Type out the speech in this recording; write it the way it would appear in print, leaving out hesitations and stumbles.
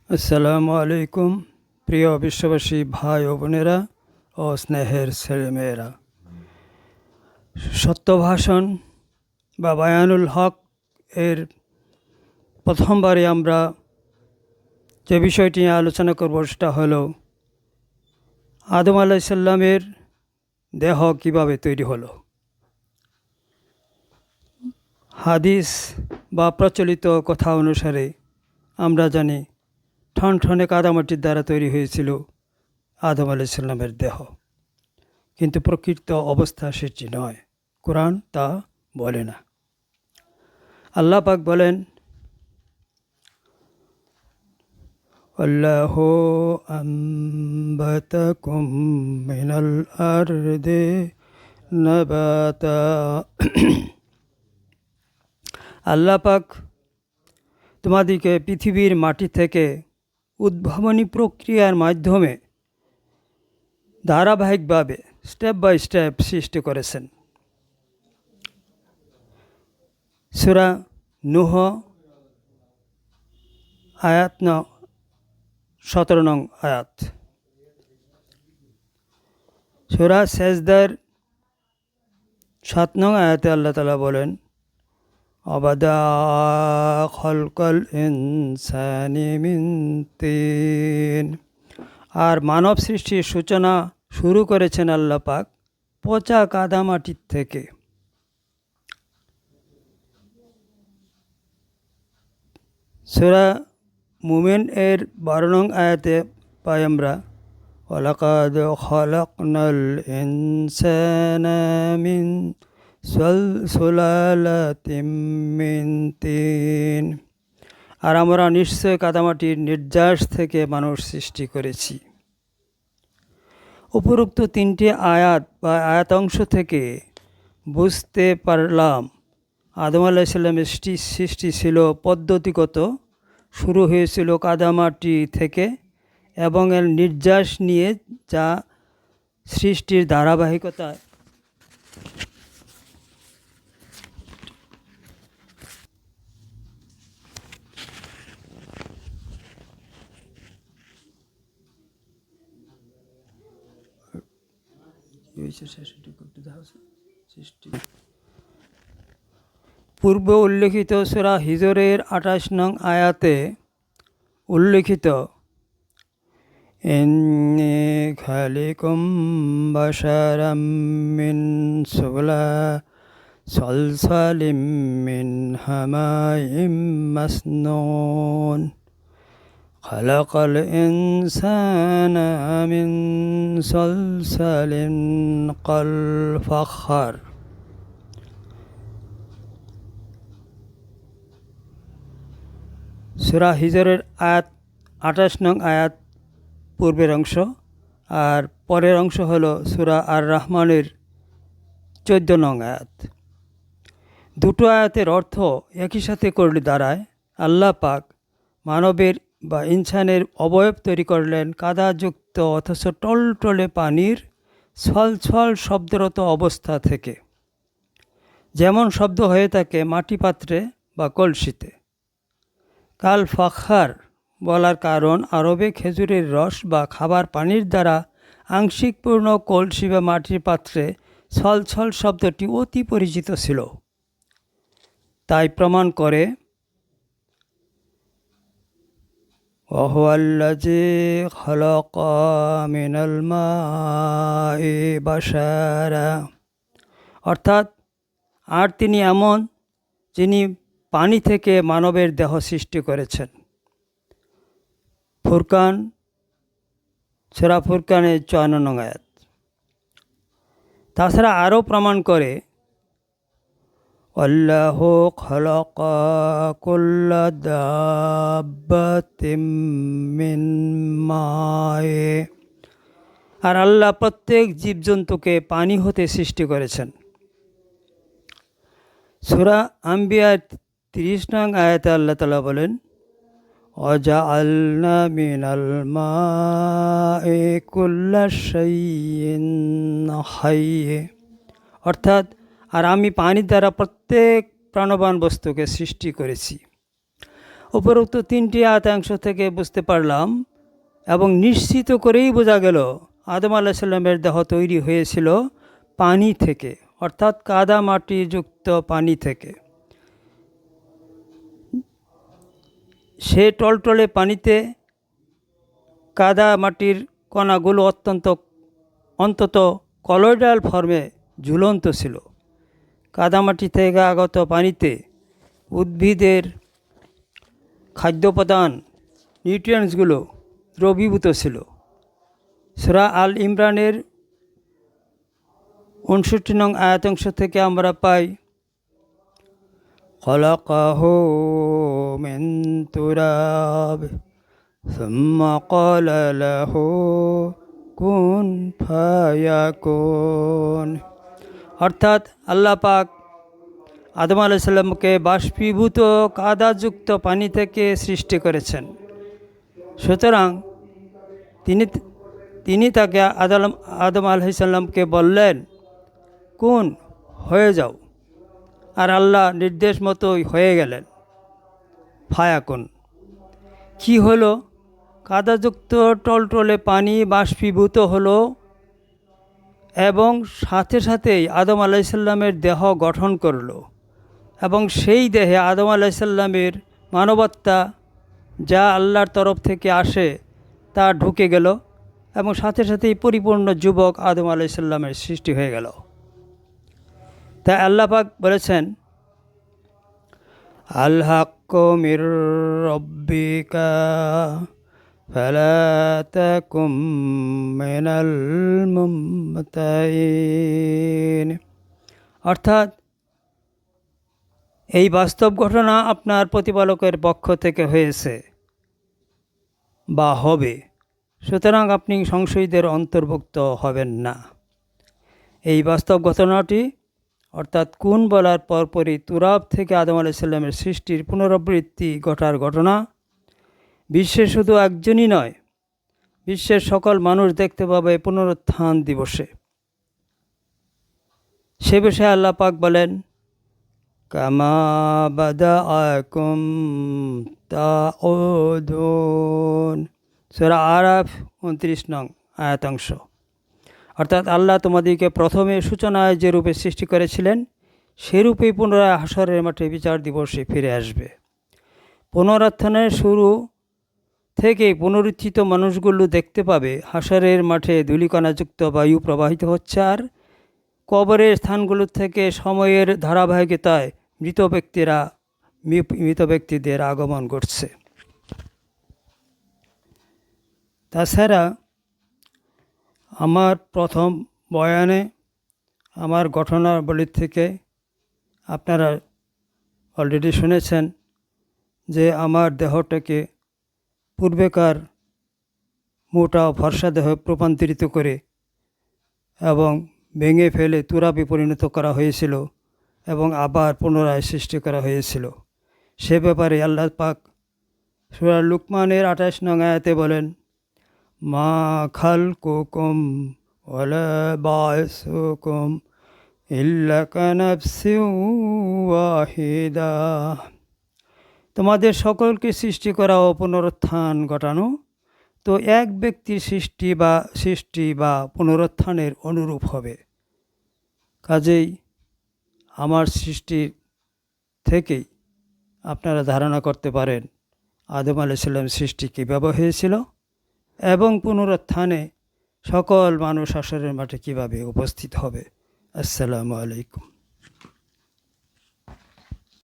আসসালামু আলাইকুম প্রিয় বিশ্ববাসী ভাই ও বোনেরা ও স্নেহের ছেলেমেয়েরা। সত্য ভাষণ বা বায়ানুল হক এর প্রথমবারে আমরা যে বিষয়টি নিয়ে আলোচনা করব সেটা হলো আদম আলাইহিস সালামের দেহ কিভাবে তৈরি হলো। হাদিস বা প্রচলিত কথা অনুসারে আমরা জানি ঠনঠনে কাদামাটির দ্বারা তৈরি হয়েছিল আদম আলাইহিস সালামের দেহ, কিন্তু প্রকৃত অবস্থা সেটি নয়। কোরআন তা বলে না। আল্লাহ পাক বলেন, আল্লাহু আম্বাতাকুম মিনাল আরদি নাবাতা। আল্লাহ পাক তোমাদেরকে পৃথিবীর মাটি থেকে উদ্ভাবনী প্রক্রিয়ার মাধ্যমে ধারাবাহিকভাবে স্টেপ বাই স্টেপ সৃষ্টি করেছেন। সূরা নূহ আয়াত 17 নং আয়াত। সূরা সেজদার 7 নং আয়াতে আল্লাহ তাআলা বলেন, আবাদা খলকল ইনসানি মিন তিন। আর মানব সৃষ্টির সূচনা শুরু করেছেন আল্লাহ পাক পচা কাদামাটির থেকে। সূরা মুমিন এর 12 নং আয়াতে পাই আমরা, ওয়ালাকাদ খালাকনাল ইনসানা মিন সুলালাতিম মিন তিন। আর আমরা নিশ্চয় কাদামাটির নির্যাস থেকে মানুষ সৃষ্টি করেছি। উপরোক্ত তিনটি আয়াত বা আয়াতাংশ থেকে বুঝতে পারলাম আদম আলাইহিস সালামের সৃষ্টি ছিল পদ্ধতিগত, শুরু হয়েছিল কাদামাটি থেকে এবং এর নির্যাস নিয়ে, যা সৃষ্টির ধারাবাহিকতা পূর্বে উল্লেখিত সূরা হিজরের 28 নং আয়াতে উল্লেখিত ইন্নী খালিকুম বাশারাম মিন সালসালিম মিন হামাইম মাসনুন খালাকাল ইনসানা মিন সালসালিন কাল ফাখর। সূরা হিজরের আয়াত 28 নং আয়াত পূর্বের অংশ, আর পরের অংশ হলো সূরা আর রহমানের 14 নং আয়াত। দুটো আয়াতের অর্থ একই সাথে করলে দাঁড়ায়, আল্লাহ পাক মানবের বা ইনসানের অবয়ব তৈরি করলেন কাদাযুক্ত অথচ টলটলে পানির ছলছল শব্দরত অবস্থা থেকে, যেমন শব্দ হয়ে থাকে মাটি পাত্রে বা কলসিতে। কাল ফাখার বলার কারণ আরবে খেজুরের রস বা খাবার পানির দ্বারা আংশিক পূর্ণ কলসি বা মাটির পাত্রে ছলছল শব্দটি অতি পরিচিত ছিল। তাই প্রমাণ করে ওয়াহুয়াল্লাযী খালাকা মিনাল মাই বাশারা, অর্থাৎ আর তিনি এমন যিনি পানি থেকে মানবের দেহ সৃষ্টি করেছেন। ফুরকান, সূরা ফুরকানের 54 নং আয়াত। তাছাড়া আরও প্রমাণ করে আল্লাহু খালাকা কুল্লা দাব্বাতিম মিন মায়ে, আর আল্লাহ প্রত্যেক জীবজন্তুকে পানি হতে সৃষ্টি করেছেন। সূরা আম্বিয়া 30 নং আয়াতে আল্লাহ তাআলা বলেন, ওয়াজআলনা মিনাল মাই কুল্লা শাইইন হাইয়্য, অর্থাৎ আর আমি পানির দ্বারা প্রত্যেক প্রাণবান বস্তুকে সৃষ্টি করেছি। উপরোক্ত 3টি আয়াতাংশ থেকে বুঝতে পারলাম এবং নিশ্চিত করেই বোঝা গেল আদম আলাইহিস সালামের দেহ তৈরি হয়েছিল পানি থেকে, অর্থাৎ কাদা মাটি যুক্ত পানি থেকে। সে টলটলে পানিতে কাদা মাটির কণাগুলো অন্তত কলয়েডাল ফর্মে ঝুলন্ত ছিল। কাদামাটি থেকে আগত পানিতে উদ্ভিদের খাদ্যোপাদান নিউট্রিয়েন্টসগুলো দ্রবীভূত ছিল। সূরা আল ইমরানের 59 নং আয়াতাংশ থেকে আমরা পাই, খলাকাহু মিন তুরাব সুম্মা ক্বালা লাহু কুন ফায়াকুন। অর্থাৎ আল্লাহ পাক আদম আলাইহিস সালামকে বাষ্পীভূত কাদাযুক্ত পানি থেকে সৃষ্টি করেছেন। সুতরাং তিনি তাকে আদম আলাইহিস সালামকে বললেন, কোন হয়ে যাও, আর আল্লাহ নির্দেশ মতোই হয়ে গেলেন, ফায়াকুন। কি হলো? কাদাযুক্ত টলটলে পানি বাষ্পীভূত হলো এবং সাথে সাথেই আদম আলাইহিস সালামের দেহ গঠন করলো এবং সেই দেহে আদম আলাইহিস সালামের মানবাত্মা যা আল্লাহর তরফ থেকে আসে তা ঢুকে গেল এবং সাথে সাথেই পরিপূর্ণ যুবক আদম আলাইহিস সালামের সৃষ্টি হয়ে গেল। তাই আল্লাহ পাক বলেছেন, আল হাক্কু মির রাব্বিকা ফালা তাকুম মিনাল মুমতারিন। অর্থাৎ এই বাস্তব ঘটনা আপনার প্রতিপালকের পক্ষ থেকে হয়েছে বা হবে, সুতরাং আপনি সংশয়ীদের অন্তর্ভুক্ত হবেন না। এই বাস্তব ঘটনাটি অর্থাৎ কুন বলার পরপরই তুরাব থেকে আদম আলাইহিস সালামের সৃষ্টির পুনরাবৃত্তি ঘটার ঘটনা বিশ্বে শুধু একজনই নয়, বিশ্বের সকল মানুষ দেখতে পাবে পুনরুত্থান দিবসে। সে বিষয়ে আল্লাহ পাক বলেন, কামা বাদাআকুম তাউদুন, সূরা আরাফ 29 নং আয়াতাংশ। অর্থাৎ আল্লাহ তোমাদেরকে প্রথমে সূচনায় যে রূপে সৃষ্টি করেছিলেন সেরূপেই পুনরায় হাসরের মাঠে বিচার দিবসে ফিরে আসবে। পুনরুত্থানের শুরু থেকেই পুনরুত্থিত মানুষগুলো দেখতে পাবে হাসরের মাঠে ধূলিকণাযুক্ত বায়ু প্রবাহিত হচ্ছে, আর কবরের স্থানগুলো থেকে সময়ের ধারাবাহিকতায় মৃত ব্যক্তিদের আগমন ঘটছে। তাছাড়া আমার প্রথম বয়ানে আমার ঘটনাবলী থেকে আপনারা অলরেডি শুনেছেন যে আমার দেহটাকে পূর্বেকার মোটা ফর্সা দেহে রূপান্তরিত করে এবং ভেঙে ফেলে তুরাবে পরিণত করা হয়েছিল এবং আবার পুনরায় সৃষ্টি করা হয়েছিল। সে ব্যাপারে আল্লাহ পাক সূরা লুকমানের 28 নং আয়াতে বলেন, মা খালকুকুম ওয়ালা বা'সুকুম ইল্লা কানাফসিন ওয়াহিদা। তোমাদের সকলকে সৃষ্টি করা ও পুনরুত্থান ঘটানো তো এক ব্যক্তির সৃষ্টি বা পুনরুত্থানের অনুরূপ হবে। কাজেই আমার সৃষ্টির থেকেই আপনারা ধারণা করতে পারেন আদম আলাইহিস সালাম সৃষ্টি কীভাবে হয়েছিল এবং পুনরুত্থানে সকল মানুষ হাসরের মাঠে কীভাবে উপস্থিত হবে। আসসালামু আলাইকুম।